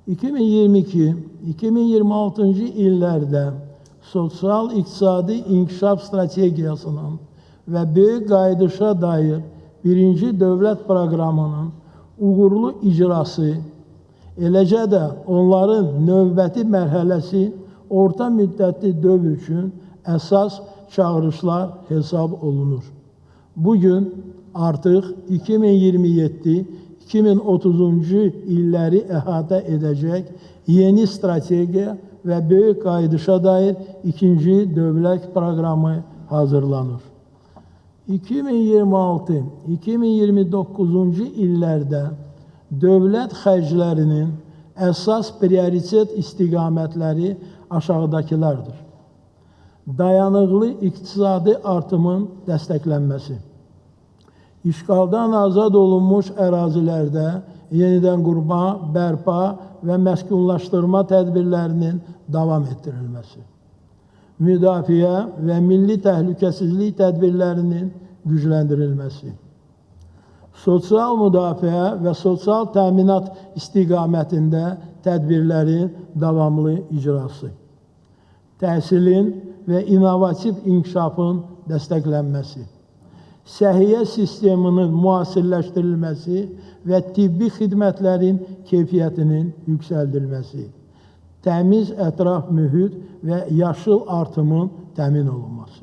2022-2026 illərdə sosial-iqtisadi inkişaf strategiyasının və böyük qayıdışa dair birinci dövlət proqramının uğurlu icrası, eləcə də onların növbəti mərhələsi orta müddətli dövr üçün əsas çağırışlar hesab olunur. Bugün artıq 2027-2030-cu illəri əhatə edəcək yeni strategiya və böyük qayıdışa dair ikinci dövlət proqramı hazırlanır. 2026-2029-cu illərdə dövlət xərclərinin əsas prioritet istiqamətləri aşağıdakılardır. Dayanıqlı iqtisadi artımın dəstəklənməsi, işğaldan azad olunmuş ərazilərdə yenidən qurma, bərpa və məskunlaşdırma tədbirlərinin davam etdirilməsi, müdafiə və milli təhlükəsizlik tədbirlərinin gücləndirilməsi, sosial müdafiə və sosial təminat istiqamətində tədbirlərin davamlı icrası, təhsilin və innovativ inkişafın dəstəklənməsi, səhiyyə sisteminin müasirləşdirilməsi və tibbi xidmətlərin keyfiyyətinin yüksəldilməsi, təmiz ətraf mühit və yaşıl artımın təmin olunması.